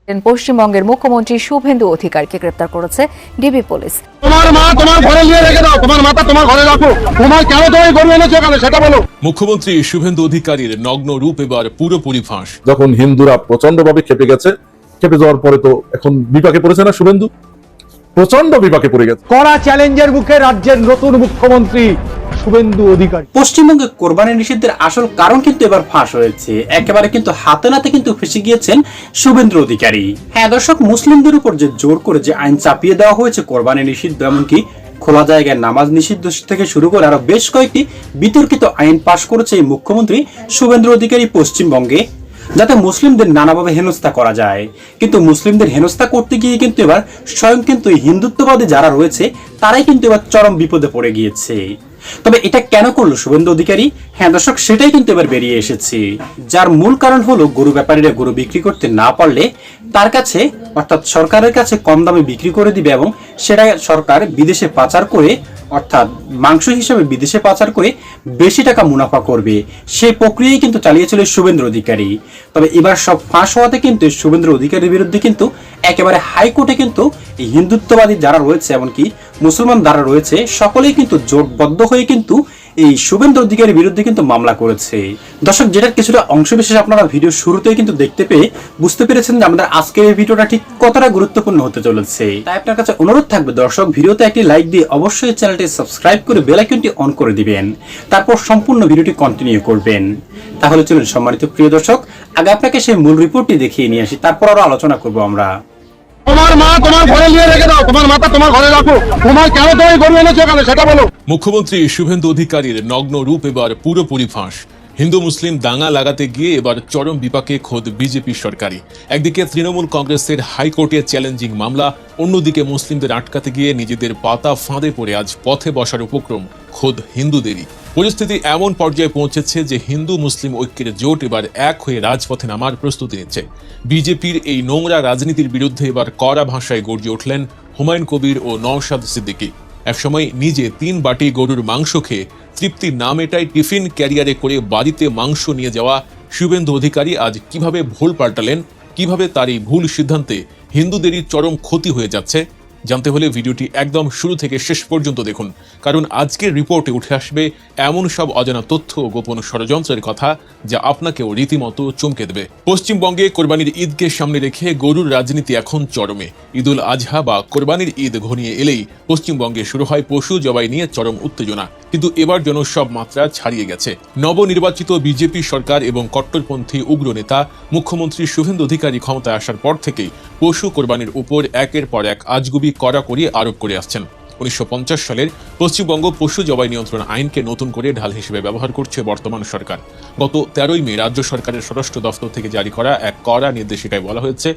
পশ্চিমবঙ্গের মুখ্যমন্ত্রী শুভেন্দু অধিকারীকে গ্রেপ্তার করেছে ডিবি পুলিশ। তোমার মা তোমার ঘরে নিয়ে রেখে দাও, তোমার মাথা তোমার ঘরে রাখো, তোমার কেন তুমি গরু এনেছো এখানে সেটা বলো। মুখ্যমন্ত্রী শুভেন্দু অধিকারীর নগ্ন রূপ এবার পুরোপুরি ফাঁস। যখন হিন্দুরা প্রচন্ডভাবে খেপে গেছে, খেপে যাওয়ার পরে তো এখন বিপাকে পড়েছে না শুভেন্দু, প্রচন্ড বিপাকে পড়ে গেছে। কড়া চ্যালেঞ্জের মুখে রাজ্যের নতুন মুখ্যমন্ত্রী শুভেন্দু অধিকারী। পশ্চিমবঙ্গে কোরবানি নিষিদ্ধের আসল কারণ কিন্তু এবার ফাঁস হয়েছে। একেবারে কিন্তু হাতে নাতে কিন্তু ফেঁসে গিয়েছেন শুভেন্দু অধিকারী। হ্যাঁ দর্শক, মুসলিমদের উপর যে জোর করে যে আইন চাপিয়ে দেওয়া হয়েছে কোরবানি নিষিদ্ধ, এমনকি খোলা জায়গায় নামাজ নিষিদ্ধ থেকে শুরু করে আরো বেশ কয়েকটি বিতর্কিত আইন পাশ করেছে এই মুখ্যমন্ত্রী শুভেন্দু অধিকারী পশ্চিমবঙ্গে, যাতে মুসলিমদের নানাভাবে হেনস্থা করা যায়। কিন্তু মুসলিমদের হেনস্থা করতে গিয়ে কিন্তু এবার স্বয়ং কিন্তু হিন্দুত্ববাদী যারা রয়েছে তারাই কিন্তু এবার চরম বিপদে পড়ে গিয়েছে। তবে এটা কেন করলো শুভেন্দু অধিকারী? হ্যাঁ দর্শক, সেটাই কিন্তু এবার বেরিয়ে এসেছে। যার মূল কারণ হলো গরু ব্যাপারীরা গরু বিক্রি করতে না পারলে তার কাছে অর্থাৎ সরকারের কাছে কম দামে বিক্রি করে দিবে এবং সেটা সরকার বিদেশে পাচার করে অর্থাৎ মাংস হিসেবে বিদেশে পাচার করে বেশি টাকা মুনাফা করবে। সেই প্রক্রিয়াই কিন্তু চালিয়েছিল শুভেন্দু অধিকারী। তবে এবার সব ফাঁস হওয়াতে কিন্তু শুভেন্দু অধিকারীর বিরুদ্ধে কিন্তু একেবারে হাইকোর্টে কিন্তু এই হিন্দুত্ববাদী যারা রয়েছে এমনকি মুসলমান যারা রয়েছে সকলেই কিন্তু জোটবদ্ধ হয়ে কিন্তু এই শুভেন্দু অধিকারীর বিরুদ্ধে কিন্তু মামলা করেছে। দর্শক, যেটার কিছুটা অংশবিশেষ আপনারা ভিডিও শুরুতেই কিন্তু দেখতে পেয়ে বুঝতে পেরেছেন যে আমাদের আজকের এই ভিডিওটা ঠিক কতটা গুরুত্বপূর্ণ হতে চলেছে। তাই আপনার কাছে অনুরোধ থাকবে দর্শক, ভিডিওতে একটি লাইক দিয়ে অবশ্যই চ্যানেলটি সাবস্ক্রাইব করে বেল আইকনটি অন করে দিবেন, তারপর সম্পূর্ণ ভিডিওটি কন্টিনিউ করবেন। তাহলে চলুন সম্মানিত প্রিয় দর্শক, আগে আপনাকে সেই মূল রিপোর্টটি দেখিয়ে নিয়ে আসি, তারপর আরো আলোচনা করবো আমরা। তোমার মা তোমার ঘরে নিয়ে রেখে দাও, তোমার মাথা তোমার ঘরে রাখো, তোমার কেন তুমি গরু এনেছো এখানে সেটা বলো। মুখ্যমন্ত্রী শুভেন্দু অধিকারীর নগ্ন রূপ এবার পুরোপুরি ফাঁস। হিন্দু মুসলিম দাঙ্গা লাগাতে গিয়ে এবার চরম বিপাকে খোদ বিজেপি সরকারি। একদিকে তৃণমূল কংগ্রেসের হাইকোর্টে চ্যালেঞ্জিং মামলা, অন্যদিকে মুসলিমদের আটকাতে গিয়ে নিজেদের পাতা ফাঁদে পড়ে আজ পথে বসার উপক্রম খোদ হিন্দুদেরই। পরিস্থিতি এমন পর্যায়ে পৌঁছেছে যে হিন্দু মুসলিম ঐক্যের জোট এবার এক হয়ে রাজপথে নামার প্রস্তুতি নিচ্ছে। বিজেপির এই নোংরা রাজনীতির বিরুদ্ধে এবার কড়া ভাষায় গর্জে উঠলেন হুমায়ুন কবির ও নওশাদ সিদ্দিকী। একসময় নিজে 3 বাটি গরুর মাংস খেয়ে তৃপ্তির নাম এটাই টিফিন ক্যারিয়ারে করে বাড়িতে মাংস নিয়ে যাওয়া শুভেন্দু অধিকারী আজ কিভাবে ভুল পাল্টালেন, কিভাবে তার এই ভুল সিদ্ধান্তে হিন্দুদেরই চরম ক্ষতি হয়ে যাচ্ছে, জানতে হলে ভিডিওটি একদম শুরু থেকে শেষ পর্যন্ত দেখুন, কারণ আজকের রিপোর্টে উঠে আসবে এমন সব অজানা তথ্য ও গোপন ষড়যন্ত্রের কথা যা আপনাকেও রীতিমতো চমকে দেবে। পশ্চিমবঙ্গে কোরবানির ঈদকে সামনে রেখে গরুর রাজনীতি এখন চরমে। ঈদুল আজহা বা কোরবানির ঈদ ঘনিয়ে এলেই পশ্চিমবঙ্গে শুরু হয় পশু জবাই নিয়ে চরম উত্তেজনা। কিন্তু এবার যেন সব মাত্রা ছাড়িয়ে গেছে। নবনির্বাচিত বিজেপি সরকার এবং কট্টরপন্থী উগ্র নেতা মুখ্যমন্ত্রী শুভেন্দু অধিকারী ক্ষমতায় আসার পর থেকেই পশু কোরবানির উপর একের পর এক আজগুবি কড়াকড়ি আরোপ করে আসছেন। 1950 সালের পশ্চিমবঙ্গ পশু জবাই নিয়ন্ত্রণ আইনকে নতুন করে ঢাল হিসেবে ব্যবহার করছে বর্তমান সরকার। গত 13ই মে রাজ্য সরকারের স্বরাষ্ট্র দফতর থেকে জারি করা এক কড়া নির্দেশিকায় বলা হয়েছে,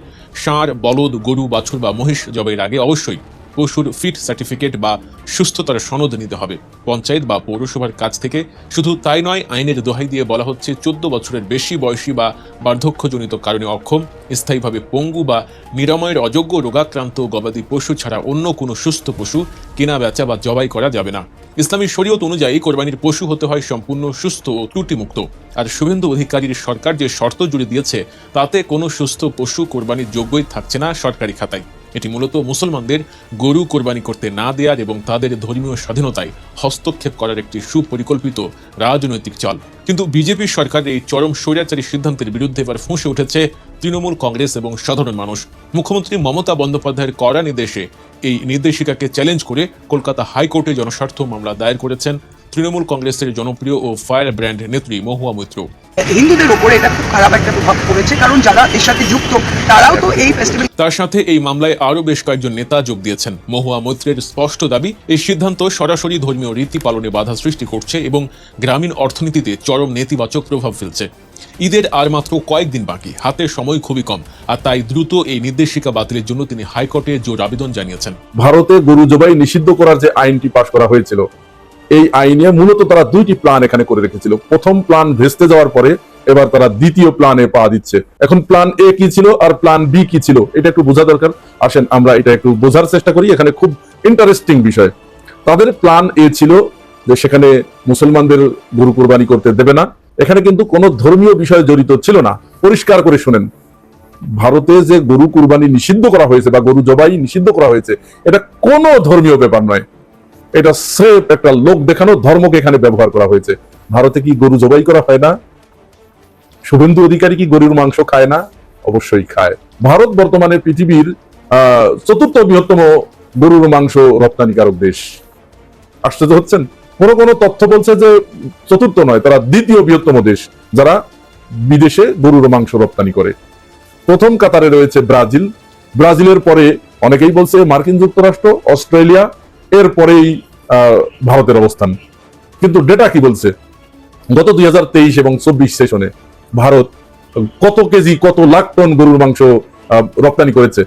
ষাঁড়, বলদ, গরু, বাছুর বা মহিষ জবাইয়ের আগে অবশ্যই পশুর ফিট সার্টিফিকেট বা সুস্থতার সনদ নিতে হবে পঞ্চায়েত বা পৌরসভার কাছ থেকে। শুধু তাই নয়, আইনের দোহাই দিয়ে বলা হচ্ছে 14 বছরের বেশি বয়সী বা বার্ধক্যজনিত কারণে অক্ষম, স্থায়ীভাবে পঙ্গু বা নিরাময়ের অযোগ্য রোগাক্রান্ত গবাদি পশু ছাড়া অন্য কোনো সুস্থ পশু কেনা বেচা বা জবাই করা যাবে না। ইসলামী শরীয়ত অনুযায়ী কোরবানির পশু হতে হয় সম্পূর্ণ সুস্থ ও ত্রুটিমুক্ত। আর শুভেন্দু অধিকারীর সরকার যে শর্ত জুড়ে দিয়েছে তাতে কোনো সুস্থ পশু কোরবানির যোগ্যই থাকছে না সরকারি খাতায়। এটি মূলত মুসলমানদের গরু কোরবানি করতে না দেওয়ার এবং তাদের ধর্মীয় স্বাধীনতায় হস্তক্ষেপ করার একটি সুপরিকল্পিত রাজনৈতিক চাল। কিন্তু বিজেপি সরকারের এই চরম স্বৈরাচারী সিদ্ধান্তের বিরুদ্ধে এবার ফুঁসে উঠেছে তৃণমূল কংগ্রেস এবং সাধারণ মানুষ। মুখ্যমন্ত্রী মমতা বন্দ্যোপাধ্যায়ের কড়া নির্দেশে এই নির্দেশিকাকে চ্যালেঞ্জ করে কলকাতা হাইকোর্টে জনস্বার্থ মামলা দায়ের করেছেন তৃণমূল কংগ্রেসের জনপ্রিয় ও ফায়ার ব্র্যান্ড নেত্রী মহুয়া মৈত্র। হিন্দুদের উপরে এটা খুব খারাপ একটা প্রভাব পড়েছে, কারণ যারা এর সাথে যুক্ত তারাও তো এই ফেস্টিভ্যাল। তার সাথে এই মামলায় আরও বেশ কয়েকজন নেতা যোগ দিয়েছেন। মহুয়া মৈত্রের স্পষ্ট দাবি, এই সিদ্ধান্ত সরাসরি ধর্মীয় রীতি পালনে বাধা সৃষ্টি করছে এবং গ্রামীণ অর্থনীতিতে চরম নেতিবাচক প্রভাব ফেলছে। ঈদের আর মাত্র কয়েকদিন বাকি, হাতে সময় খুবই কম, আর তাই দ্রুত এই নির্দেশিকা বাতিলের জন্য তিনি হাইকোর্টে জোর আবেদন জানিয়েছেন। ভারতে গরু জবাই নিষিদ্ধ করার যে আইনটি পাশ করা হয়েছিল, এই আইনে মূলত তারা 2টি প্ল্যান এখানে করে রেখেছিল। প্রথম প্ল্যান ভেস্তে যাওয়ার পরে এবার তারা দ্বিতীয় প্ল্যানে পা দিচ্ছে। এখন প্ল্যান এ কি ছিল আর প্ল্যান বি কি ছিল এটা একটু বোঝা দরকার। আসেন আমরা এটা একটু বোঝার চেষ্টা করি। এখানে খুব ইন্টারেস্টিং বিষয়, তাদের প্ল্যান এ ছিল যে সেখানে মুসলমানদের গরু কোরবানি করতে দেবে না। এখানে কিন্তু কোনো ধর্মীয় বিষয় জড়িত ছিল না। পরিষ্কার করে শুনেন, ভারতে যে গরু কুরবানি নিষিদ্ধ করা হয়েছে বা গরু জবাই নিষিদ্ধ করা হয়েছে, এটা কোনো ধর্মীয় ব্যাপার নয়। এটা স্রেফ একটা লোক দেখানো ধর্মকে এখানে ব্যবহার করা হয়েছে। ভারতে কি গরু জবাই করা হয় না? শুভেন্দু অধিকারী কি গরুর মাংস খায় না? অবশ্যই খায়। ভারত বর্তমানে পৃথিবীর 4র্থ বৃহত্তম গরুর মাংস রপ্তানিকারক দেশ। আশ্চর্য হচ্ছেন? কোন তথ্য বলছে যে 4র্থ নয়, তারা 2য় বৃহত্তম দেশ যারা বিদেশে গরুর মাংস রপ্তানি করে। প্রথম কাতারে রয়েছে ব্রাজিল, ব্রাজিলের পরে অনেকেই বলছে মার্কিন যুক্তরাষ্ট্র, অস্ট্রেলিয়া, এর পরেই ভারতের অবস্থান। কিন্তু ডেটা কি বলছে? গত 2023 এবং 24 সেশনে ভারত কত কেজি, কত লাখ টন গরুর মাংস রপ্তানি করেছে?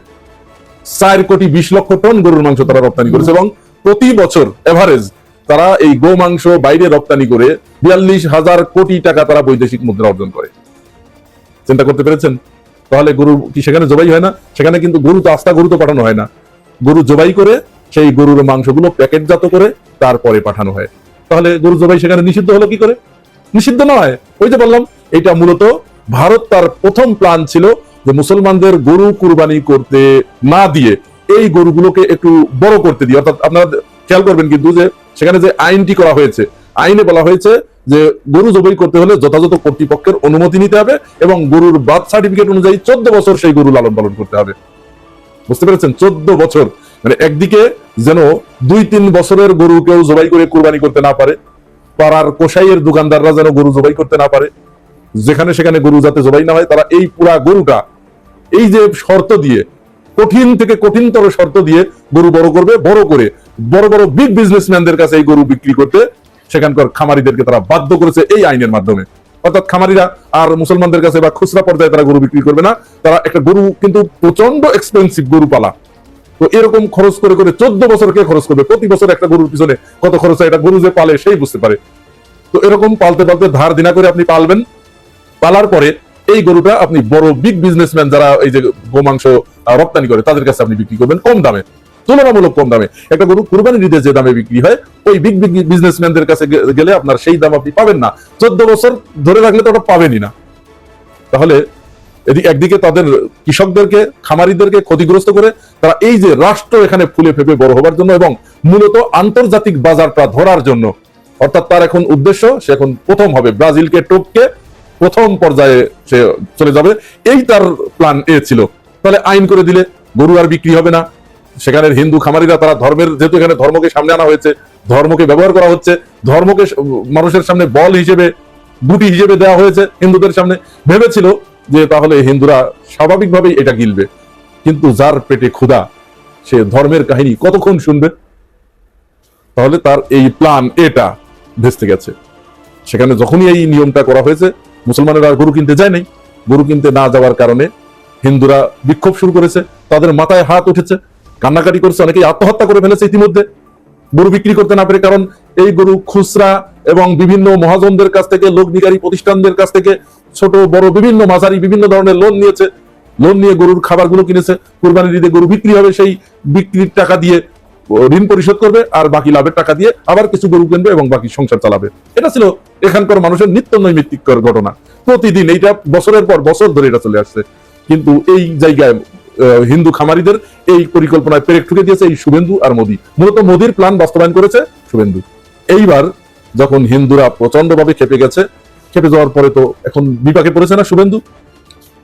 4 কোটি 20 লক্ষ টন গরুর মাংস তারা রপ্তানি করেছে, এবং প্রতি বছর এভারেজ তারা এই গো মাংস বাইরে রপ্তানি করে 42,000 কোটি টাকা তারা বৈদেশিক মুদ্রা অর্জন করে। চিন্তা করতে পেরেছেন? তাহলে গরু কি সেখানে জবাই হয় না? সেখানে কিন্তু গরু তো আস্তা গরু তো পাঠানো হয় না, গরু জবাই করে সেই গরুর মাংসগুলো প্যাকেটজাত করে তারপরে পাঠানো হয়। তাহলে গরু জবাই সেখানে নিষিদ্ধ হলো কি করে? নিষিদ্ধ নয়। ওই যে বললাম, এটা মূলত ভারত তার প্রথম প্ল্যান ছিল যে মুসলমানদের গরু কুরবানি করতে না দিয়ে এই গরুগুলোকে একটু বড় করতে দিয়ে। অর্থাৎ আপনারা খেয়াল করবেন কিন্তু যে সেখানে যে আইনটি করা হয়েছে, আইনে বলা হয়েছে যে গরু জবাই করতে হলে যথাযথ কর্তৃপক্ষের অনুমতি নিতে হবে এবং গরুর বার্থ সার্টিফিকেট অনুযায়ী 14 বছর সেই গরু লালন পালন করতে হবে। বুঝতে পেরেছেন? 14 বছর, মানে একদিকে যেন 2-3 বছরের গরু কেউ জবাই করে কুরবানি করতে না পারে, পাড়ার কসাইয়ের দোকানদাররা যেন গরু জবাই করতে না পারে, যেখানে সেখানে গরু যাতে জবাই না হয়, তারা এই পুরা গরুটা এই যে শর্ত দিয়ে, কঠিন থেকে কঠিনতর শর্ত দিয়ে গরু বড় করবে, বড় করে বড় বড় বিগ বিজনেসম্যানদের কাছে এই গরু বিক্রি করতে সেখানকার খামারিদেরকে তারা বাধ্য করেছে এই আইনের মাধ্যমে। অর্থাৎ খামারিরা আর মুসলমানদের কাছে বা খুচরা পর্যায়ে তারা গরু বিক্রি করবে না। তারা একটা গরু কিন্তু প্রচন্ড এক্সপেন্সিভ গরু পালা, তো এরকম খরচ করে করে 14 বছর কে খরচ করবে? প্রতি বছর একটা গরুর পিছনে কত খরচ হয় এটা গরু যে পালে সেই বুঝতে পারে। তো এরকম পালতে পালতে ধার দিনা করে আপনি পালবেন, পালার পরে এই গরুটা আপনি বড় বিগ বিজনেসম্যান যারা এই যে গোমাংস রপ্তানি করে তাদের কাছে আপনি বিক্রি করবেন কম দামে, তুলনামূলক কম দামে। একটা গরু কুরবানির ঈদে যে দামে বিক্রি হয়, ওই বিগ বিগ বিজনেসম্যানদের কাছে গেলে আপনার সেই দাম আপনি পাবেন না। 14 বছর ধরে রাখলে তো ওটা পাবেনই না। তাহলে একদিকে তাদের কৃষকদেরকে, খামারিদেরকে ক্ষতিগ্রস্ত করে তারা এই যে রাষ্ট্র এখানে ফুলে ফেপে বড় হবার জন্য এবং মূলত আন্তর্জাতিক বাজারটা ধরার জন্য, অর্থাৎ তার এখন উদ্দেশ্য সে এখন প্রথম হবে, ব্রাজিলকে টপকে প্রথম পর্যায়ে সে চলে যাবে, এই তার প্ল্যান এ ছিল। তাহলে আইন করে দিলে গরু আর বিক্রি হবে না। সেখানের হিন্দু খামারিরা তারা ধর্মের, যেহেতু এখানে ধর্মকে সামনে আনা হয়েছে, ধর্মকে ব্যবহার করা হচ্ছে, ধর্মকে মানুষের সামনে বল হিসেবে, গুটি হিসেবে দেওয়া হয়েছে হিন্দুদের সামনে, ভেবেছিল যে তাহলে হিন্দুরা স্বাভাবিকভাবেই এটা গিলবে। কিন্তু যার পেটে ক্ষুধা সে ধর্মের কাহিনী কতক্ষণ শুনবে? তাহলে তার এই প্ল্যান এটা ভেস্তে গেছে। সেখানে যখনই এই নিয়মটা করা হয়েছে, মুসলমানেরা গরু কিনতে যায় নাই। গরু কিনতে না যাওয়ার কারণে হিন্দুরা বিক্ষোভ শুরু করেছে, তাদের মাথায় হাত উঠেছে, কান্নাকাটি করছে, অনেকেই আত্মহত্যা করে ফেলেছে ইতিমধ্যে গরু বিক্রি করতে না পেরে। কারণ এই গরু খুচরা এবং বিভিন্ন মহাজনদের কাছ থেকে, লোকনিকারী প্রতিষ্ঠানদের কাছ থেকে, ছোট বড় বিভিন্ন মাঝারি বিভিন্ন ধরনের লোন নিয়েছে, লোন নিয়ে গরুর খাবারগুলো কিনেছে। কুরবানির ঈদে গরু বিক্রি হবে, সেই বিক্রির টাকা দিয়ে ঋণ পরিশোধ করবে, আর বাকি লাভের টাকা দিয়ে আবার কিছু গরু কিনবে এবং বাকি সংসার চালাবে। এটা ছিল এখানকার মানুষের নিত্য নৈমিত্তিকর ঘটনা। প্রতিদিন এইটা বছরের পর বছর ধরে এটা চলে আসছে। কিন্তু এই জায়গায় হিন্দু খামারিদের এই পরিকল্পনায় পেরেক ঠুকে দিয়েছে এই শুভেন্দু আর মোদী। মূলত মোদীর প্ল্যান বাস্তবায়ন করেছে শুভেন্দু। এইবার যখন হিন্দুরা প্রচন্ড ভাবে খেপে গেছে, খেপে যাওয়ার পরে তো এখন বিপাকে পড়েছে না শুভেন্দু,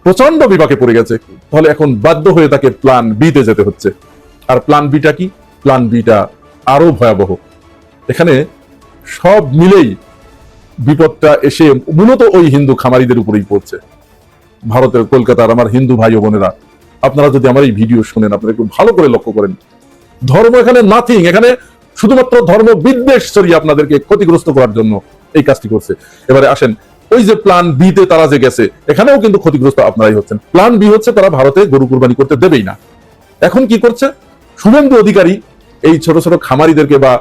প্রচন্ড বিপাকে পড়ে গেছে। তাহলে এখন বাধ্য হয়ে তাকে প্ল্যান বিতে যেতে হচ্ছে। আর প্ল্যান বিটা কি? প্ল্যান বিটা আরো ভয়াবহ। এখানে সব মিলেই বিপদটা এসে মূলত ওই হিন্দু খামারিদের উপরেই পড়ছে। ভারতের কলকাতার আমার হিন্দু ভাই ও বোনেরা, আপনারা যদি আমার এই ভিডিও শুনেন, আপনারা একটু ভালো করে লক্ষ্য করেন, ধর্ম এখানে নাথিং। এখানে শুধুমাত্র ধর্ম বিদ্বেষ ছড়িয়ে আপনাদেরকে ক্ষতিগ্রস্ত করার জন্য এই কাজটি করছে। এবারে আসেন, ওই যে প্ল্যান বি তে তারা যে গেছে, এখানেও কিন্তু ক্ষতিগ্রস্ত আপনারাই হচ্ছেন। প্ল্যান বি হচ্ছে তারা ভারতে গরু কুরবানি করতে দেবেই না। এখন কি করছে শুভেন্দু অধিকারী? এই ছোট ছোট খামারিদেরকে বা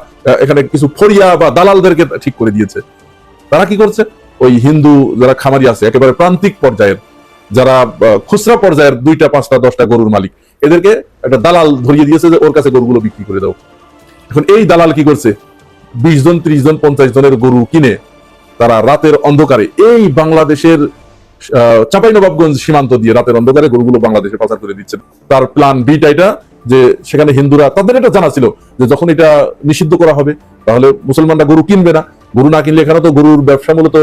এখানে কিছু ফরিয়া বা দালালদেরকে ঠিক করে দিয়েছে। তারা কি করছে? ওই হিন্দু যারা খামারি আছে, একেবারে প্রান্তিক পর্যায়ের, যারা খুচরা পর্যায়ের 2টা 5টা 10টা গরুর মালিক, এদেরকে একটা দালাল ধরিয়ে দিয়েছে যে ওর কাছে গরুগুলো বিক্রি করে দাও। এখন এই দালাল কি করছে? 20 জন 30 জন 50 জনের গরু কিনে তারা রাতের অন্ধকারে এই বাংলাদেশের চাঁপাইনবাবগঞ্জ সীমান্ত দিয়ে রাতের অন্ধকারে গরুগুলো বাংলাদেশে পাচার করে দিচ্ছেন। তার প্ল্যান বিটা এটা, যে সেখানে হিন্দুরা, তাদের এটা জানা ছিল যে যখন এটা নিষিদ্ধ করা হবে তাহলে মুসলমানরা গরু কিনবে না, গরু না কিনলে এখানে তো গরুর ব্যবসা মূলত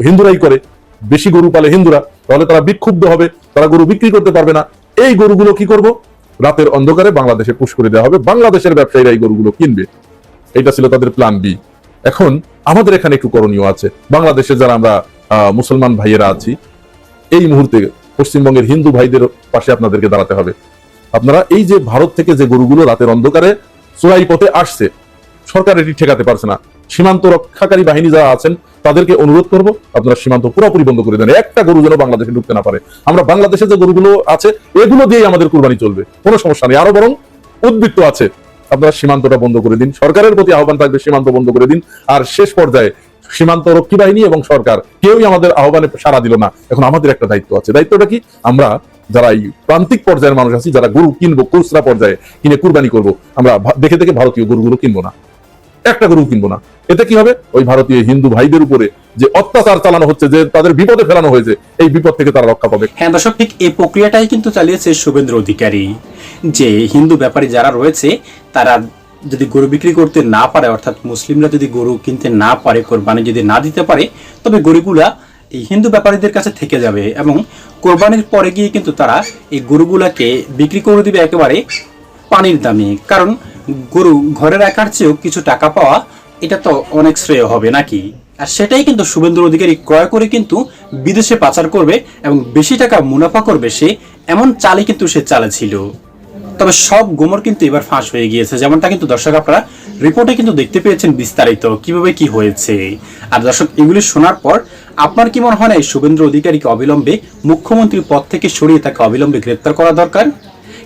হিন্দুরাই করে, বেশি গরু পালে হিন্দুরা, তাহলে তারা বিক্ষুব্ধ হবে, তারা গরু বিক্রি করতে পারবে না। এই গরুগুলো কি করব, রাতের অন্ধকারে বাংলাদেশে পুশ করে দেওয়া হবে, বাংলাদেশের ব্যবসায়ীরা এই গরুগুলো কিনবে। এটা ছিল তাদের প্ল্যান বি। এখন আমাদের এখানে একটু করণীয় আছে। বাংলাদেশে যারা আমরা মুসলমান ভাইয়েরা আছি, এই মুহূর্তে পশ্চিমবঙ্গের হিন্দু ভাইদের পাশে আপনাদেরকে দাঁড়াতে হবে। আপনারা এই যে ভারত থেকে যে গরুগুলো রাতের অন্ধকারে চোরাই পথে আসছে, সরকার এটি ঠেকাতে পারছে না, সীমান্ত রক্ষাকারী বাহিনী যারা আছেন তাদেরকে অনুরোধ করব, আপনারা সীমান্ত পুরোপুরি বন্ধ করে দেন, একটা গরু যেন বাংলাদেশে ঢুকতে না পারে। আমরা বাংলাদেশে যে গরুগুলো আছে এগুলো দিয়েই আমাদের কুরবানি চলবে, কোনো সমস্যা নেই, আরো বরং উদ্বৃত্ত আছে। আপনারা সীমান্তটা বন্ধ করে দিন, সরকারের প্রতি আহ্বান থাকবে সীমান্ত বন্ধ করে দিন। আর শেষ পর্যায়ে সীমান্ত রক্ষী বাহিনী এবং সরকার কেউই আমাদের আহ্বানে সাড়া দিল না। এখন আমাদের একটা দায়িত্ব আছে। দায়িত্বটা কি? আমরা যারা এই প্রান্তিক পর্যায়ের মানুষ আছি, যারা গরু কিনবো, খুচরা পর্যায়ে কিনে কুরবানি করব, আমরা দেখে দেখে ভারতীয় গরুগুলো কিনবো না, একটা গরু কিনবো না। এতে কি হবে, ওই ভারতীয় হিন্দু ভাইদের উপরে যে অত্যাচার চালানো হচ্ছে, যে তাদের বিপদে ফেলানো হয়েছে, এই বিপদ থেকে তারা রক্ষা পাবে। হ্যাঁ দর্শক, ঠিক এই প্রক্রিয়াটাই কিন্তু চালিয়েছে শুভেন্দু অধিকারী, যে হিন্দু ব্যাপারী যারা রয়েছে তারা যদি গরু বিক্রি করতে না পারে, অর্থাৎ মুসলিমরা যদি গরু কিনতে না পারে, কোরবানি যদি না দিতে পারে, তবে গরুগুলা এই হিন্দু ব্যাপারীদের কাছে থেকে যাবে এবং কোরবানির পরে গিয়ে কিন্তু তারা এই গরুগুলাকে বিক্রি করে দিবে একেবারে পানির দামে। কারণ গরু ঘরে রাখার চেয়েও কিছু টাকা পাওয়া, এটা তো অনেক শ্রেয় হবে নাকি? আর সেটাই কিন্তু শুভেন্দু অধিকারী ক্রয় করে কিন্তু বিদেশে পাচার করবে এবং বেশি টাকা মুনাফা করবে সে, এমন চালই কিন্তু সে চালাচ্ছিল। তবে সব গোমর কিন্তু এবার ফাঁস হয়ে গিয়েছে, যেমনটা কিন্তু দর্শক আপনারা রিপোর্টে কিন্তু দেখতে পেয়েছেন বিস্তারিত কিভাবে কি হয়েছে। আর দর্শক, এগুলি শোনার পর আপনার কি মনে হয় না এই শুভেন্দু অধিকারীকে অবিলম্বে মুখ্যমন্ত্রীর পদ থেকে সরিয়ে তাকে অবিলম্বে গ্রেপ্তার করা দরকার?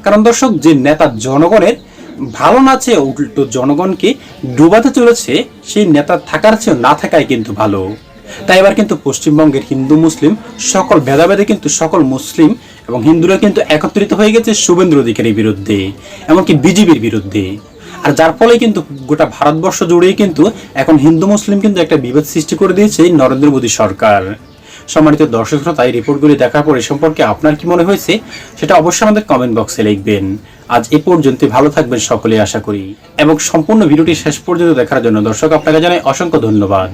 কারণ দর্শক, যে নেতা জনগণের ভালো না চেয়ে উল্টো জনগণকে ডুবাতে চলেছে, সেই নেতা থাকার চেয়ে না থাকাই কিন্তু ভালো। তাই এবার কিন্তু পশ্চিমবঙ্গের হিন্দু মুসলিম সকল ভেদাভেদে কিন্তু সকল মুসলিম এবং হিন্দুরা কিন্তু একত্রিত হয়ে গেছে শুভেন্দু অধিকারীর বিরুদ্ধে, এমনকি বিজেপির বিরুদ্ধে। আর যার ফলে কিন্তু গোটা ভারতবর্ষ জুড়েই কিন্তু এখন হিন্দু মুসলিম কিন্তু একটা বিভেদ সৃষ্টি করে দিয়েছে নরেন্দ্র মোদী সরকার। সম্মানিত দর্শক শ্রোতা, এই রিপোর্টগুলি দেখার পর এ সম্পর্কে আপনার কি মনে হয়েছে সেটা অবশ্যই আমাদের কমেন্ট বক্সে লিখবেন। আজ এ পর্যন্ত ভালো থাকবেন সকলে আশা করি, এবং সম্পূর্ণ ভিডিওটি শেষ পর্যন্ত দেখার জন্য দর্শক আপনাকে জানাই অসংখ্য ধন্যবাদ।